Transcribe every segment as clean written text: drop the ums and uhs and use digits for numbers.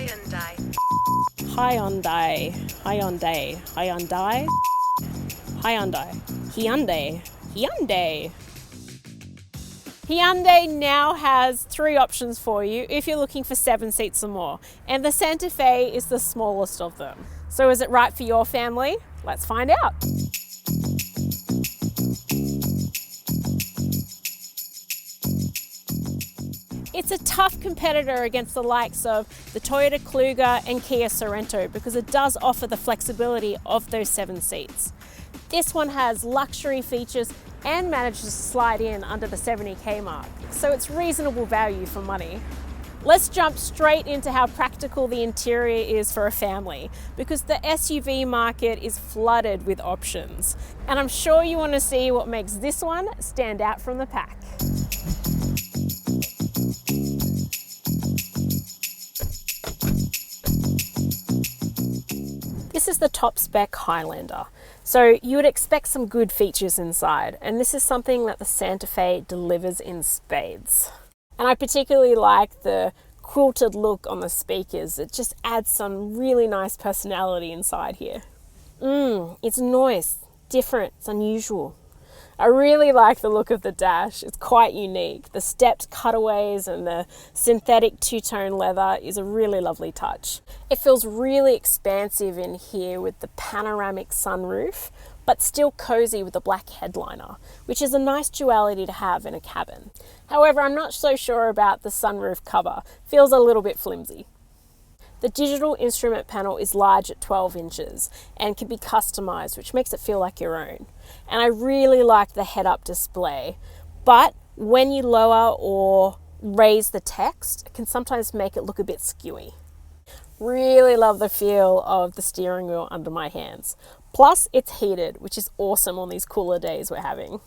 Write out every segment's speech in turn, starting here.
Hyundai. Hyundai, Hyundai, Hyundai, Hyundai, Hyundai, Hyundai. Hyundai now has 3 options for you if you're looking for 7 seats or more, and the Santa Fe is the smallest of them. So is it right for your family? Let's find out. It's a tough competitor against the likes of the Toyota Kluger and Kia Sorento because it does offer the flexibility of those 7 seats. This one has luxury features and manages to slide in under the 70k mark, so it's reasonable value for money. Let's jump straight into how practical the interior is for a family, because the SUV market is flooded with options. And I'm sure you want to see what makes this one stand out from the pack. This is the top spec Highlander. So you would expect some good features inside, and this is something that the Santa Fe delivers in spades. And I particularly like the quilted look on the speakers. It just adds some really nice personality inside here. It's nice, different, it's unusual. I really like the look of the dash. It's quite unique. The stepped cutaways and the synthetic two-tone leather is a really lovely touch. It feels really expansive in here with the panoramic sunroof, but still cozy with the black headliner, which is a nice duality to have in a cabin. However, I'm not so sure about the sunroof cover. Feels a little bit flimsy. The digital instrument panel is large at 12 inches and can be customized, which makes it feel like your own. And I really like the head-up display, but when you lower or raise the text, it can sometimes make it look a bit skewy. Really love the feel of the steering wheel under my hands. Plus, it's heated, which is awesome on these cooler days we're having.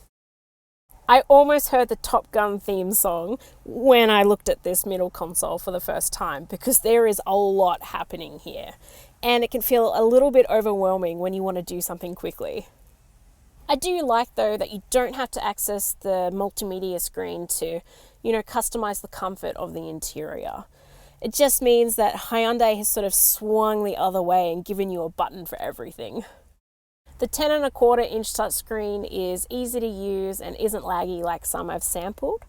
I almost heard the Top Gun theme song when I looked at this middle console for the first time, because there is a lot happening here, and it can feel a little bit overwhelming when you want to do something quickly. I do like, though, that you don't have to access the multimedia screen to, customize the comfort of the interior. It just means that Hyundai has sort of swung the other way and given you a button for everything. The 10.25 inch touchscreen is easy to use and isn't laggy like some I've sampled.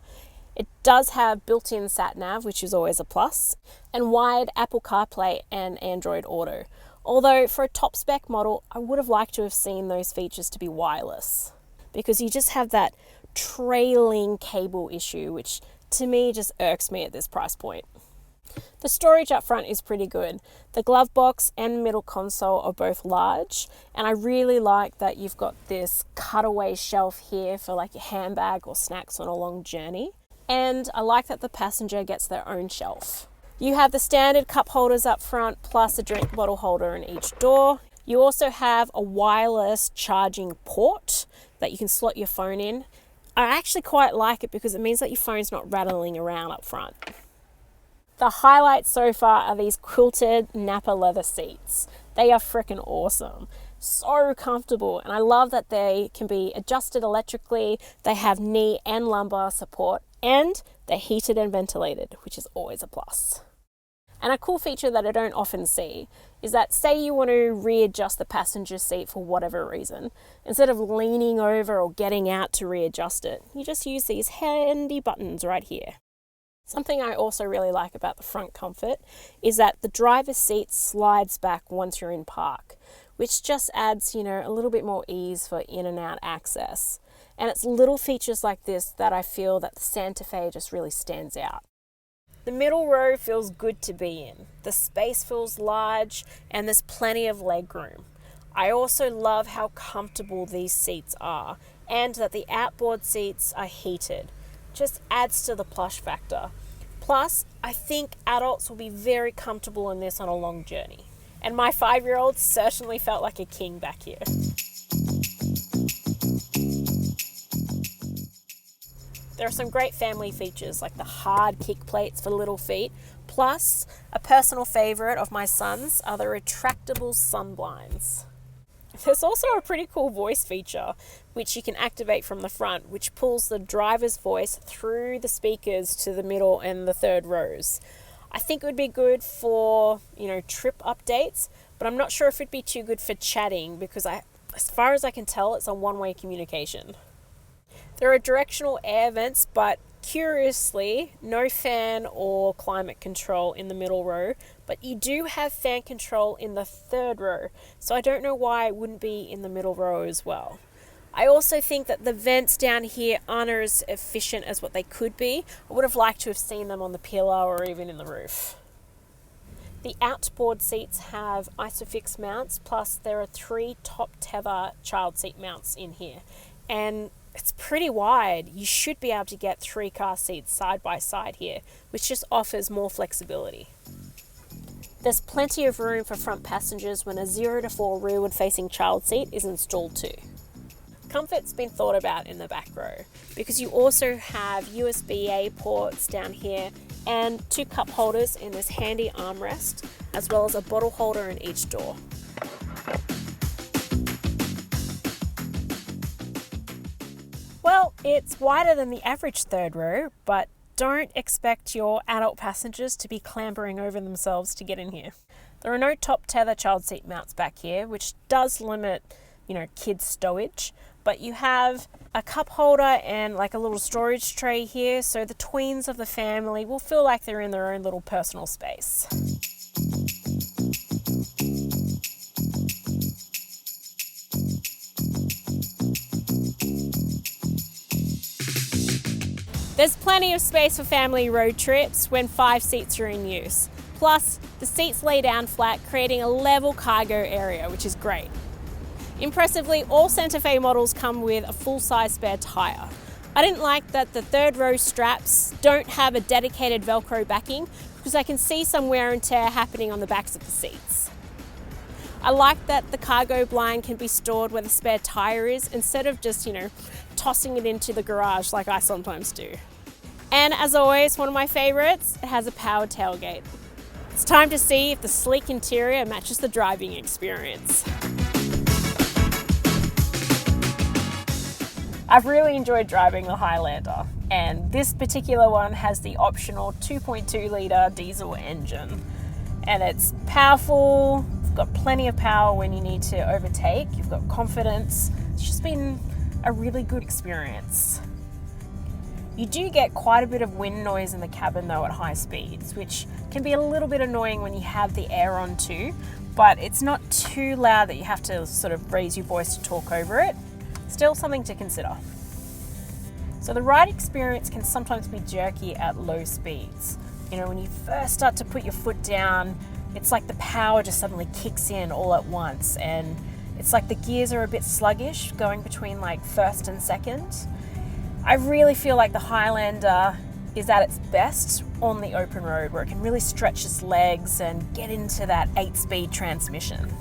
It does have built-in sat-nav, which is always a plus, and wired Apple CarPlay and Android Auto. Although for a top spec model, I would have liked to have seen those features to be wireless, because you just have that trailing cable issue, which to me just irks me at this price point. The storage up front is pretty good. The glove box and middle console are both large, and I really like that you've got this cutaway shelf here for like your handbag or snacks on a long journey. And I like that the passenger gets their own shelf. You have the standard cup holders up front, plus a drink bottle holder in each door. You also have a wireless charging port that you can slot your phone in. I actually quite like it because it means that your phone's not rattling around up front. The highlights so far are these quilted Napa leather seats. They are freaking awesome. So comfortable, and I love that they can be adjusted electrically. They have knee and lumbar support, and they're heated and ventilated, which is always a plus. And a cool feature that I don't often see is that, say you want to readjust the passenger seat for whatever reason, instead of leaning over or getting out to readjust it, you just use these handy buttons right here. Something I also really like about the front comfort is that the driver's seat slides back once you're in park, which just adds, a little bit more ease for in and out access. And it's little features like this that I feel that the Santa Fe just really stands out. The middle row feels good to be in. The space feels large and there's plenty of leg room. I also love how comfortable these seats are, and that the outboard seats are heated. Just adds to the plush factor. Plus, I think adults will be very comfortable in this on a long journey. And my 5-year-old certainly felt like a king back here. There are some great family features like the hard kick plates for little feet. Plus, a personal favorite of my son's are the retractable sun blinds. There's also a pretty cool voice feature, which you can activate from the front, which pulls the driver's voice through the speakers to the middle and the third rows. I think it would be good for, trip updates, but I'm not sure if it'd be too good for chatting because as far as I can tell, it's a one-way communication. There are directional air vents, but curiously, no fan or climate control in the middle row, but you do have fan control in the third row, so I don't know why it wouldn't be in the middle row as well. I also think that the vents down here aren't as efficient as what they could be. I would have liked to have seen them on the pillar or even in the roof. The outboard seats have ISOFIX mounts, plus there are 3 top tether child seat mounts in here. And it's pretty wide. You should be able to get 3 car seats side by side here, which just offers more flexibility. There's plenty of room for front passengers when a 0 to 4 rearward facing child seat is installed too. Comfort's been thought about in the back row because you also have USB-A ports down here and 2 cup holders in this handy armrest, as well as a bottle holder in each door. Well, it's wider than the average third row, but don't expect your adult passengers to be clambering over themselves to get in here. There are no top tether child seat mounts back here, which does limit, kids' stowage. But you have a cup holder and like a little storage tray here, so the tweens of the family will feel like they're in their own little personal space. There's plenty of space for family road trips when 5 seats are in use. Plus, the seats lay down flat, creating a level cargo area, which is great. Impressively, all Santa Fe models come with a full-size spare tyre. I didn't like that the third row straps don't have a dedicated Velcro backing because I can see some wear and tear happening on the backs of the seats. I like that the cargo blind can be stored where the spare tyre is instead of just, tossing it into the garage like I sometimes do. And as always, one of my favourites, it has a powered tailgate. It's time to see if the sleek interior matches the driving experience. I've really enjoyed driving the Highlander, and this particular one has the optional 2.2 litre diesel engine. And it's powerful, you've got plenty of power when you need to overtake, you've got confidence. It's just been a really good experience. You do get quite a bit of wind noise in the cabin though at high speeds, which can be a little bit annoying when you have the air on too, but it's not too loud that you have to sort of raise your voice to talk over it. Still something to consider. So the ride experience can sometimes be jerky at low speeds. When you first start to put your foot down, it's like the power just suddenly kicks in all at once, and it's like the gears are a bit sluggish going between like first and second. I really feel like the Highlander is at its best on the open road where it can really stretch its legs and get into that 8-speed transmission.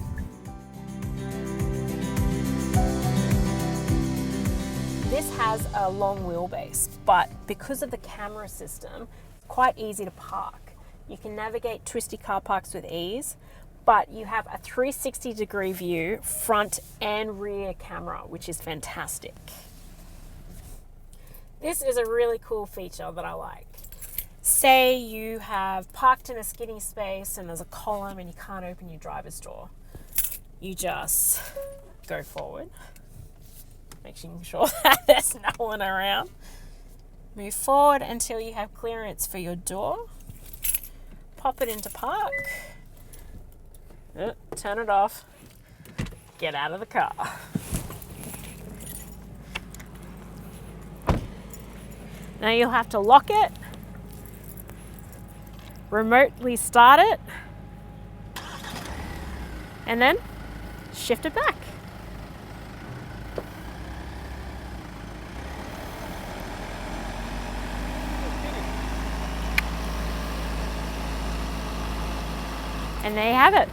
This has a long wheelbase, but because of the camera system, it's quite easy to park. You can navigate twisty car parks with ease, but you have a 360-degree view, front and rear camera, which is fantastic. This is a really cool feature that I like. Say you have parked in a skinny space and there's a column and you can't open your driver's door. You just go forward, making sure that there's no one around. Move forward until you have clearance for your door. Pop it into park. Turn it off. Get out of the car. Now you'll have to lock it, remotely start it, and then shift it back. And there you have it.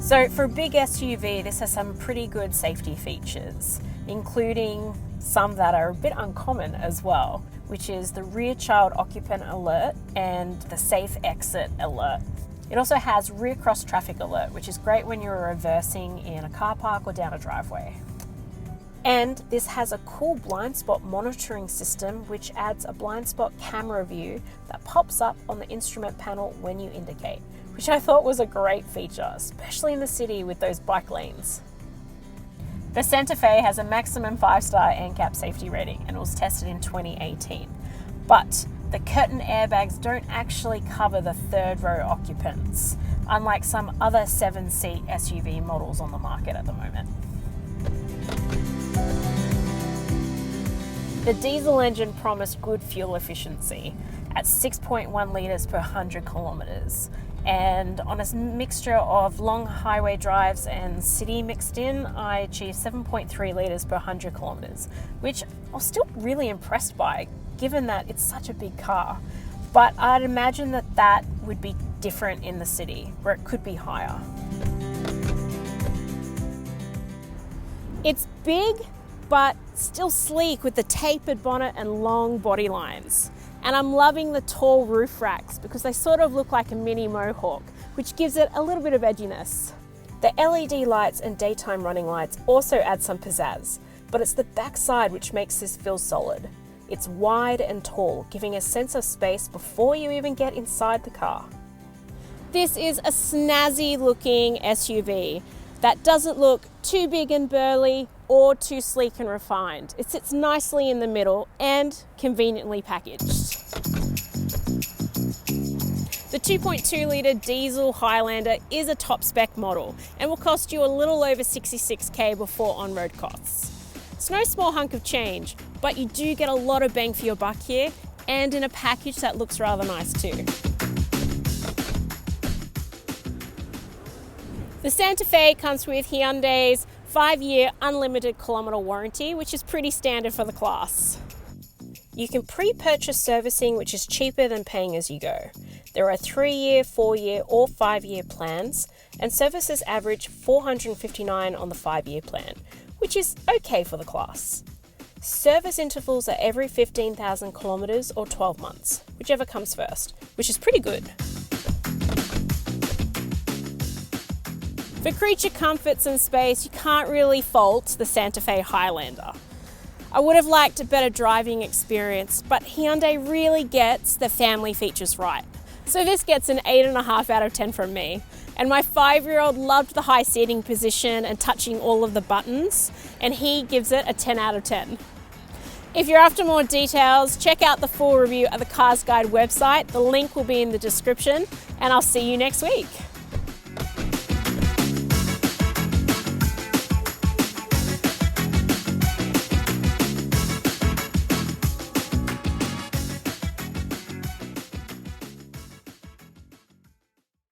So for a big SUV, this has some pretty good safety features, including some that are a bit uncommon as well, which is the rear child occupant alert and the safe exit alert. It also has rear cross traffic alert, which is great when you're reversing in a car park or down a driveway. And this has a cool blind spot monitoring system which adds a blind spot camera view that pops up on the instrument panel when you indicate, which I thought was a great feature, especially in the city with those bike lanes. The Santa Fe has a maximum 5-star NCAP safety rating and was tested in 2018. But the curtain airbags don't actually cover the third row occupants, unlike some other 7-seat SUV models on the market at the moment. The diesel engine promised good fuel efficiency at 6.1 litres per 100 kilometres. And on a mixture of long highway drives and city mixed in, I achieved 7.3 litres per 100 kilometres, which I was still really impressed by, given that it's such a big car. But I'd imagine that that would be different in the city, where it could be higher. It's big, but still sleek with the tapered bonnet and long body lines. And I'm loving the tall roof racks because they sort of look like a mini mohawk, which gives it a little bit of edginess. The LED lights and daytime running lights also add some pizzazz, but it's the backside which makes this feel solid. It's wide and tall, giving a sense of space before you even get inside the car. This is a snazzy looking SUV that doesn't look too big and burly or too sleek and refined. It sits nicely in the middle and conveniently packaged. The 2.2 litre diesel Highlander is a top spec model and will cost you a little over $66,000 before on-road costs. It's no small hunk of change, but you do get a lot of bang for your buck here and in a package that looks rather nice too. The Santa Fe comes with Hyundai's 5-year unlimited kilometre warranty, which is pretty standard for the class. You can pre-purchase servicing, which is cheaper than paying as you go. There are 3-year, 4-year or 5-year plans, and services average $459 on the 5-year plan, which is okay for the class. Service intervals are every 15,000 kilometres or 12 months, whichever comes first, which is pretty good. For creature comforts and space, you can't really fault the Santa Fe Highlander. I would have liked a better driving experience, but Hyundai really gets the family features right. So this gets an 8.5 out of 10 from me. And my 5-year-old loved the high seating position and touching all of the buttons, and he gives it a 10 out of 10. If you're after more details, check out the full review at the Cars Guide website. The link will be in the description, and I'll see you next week.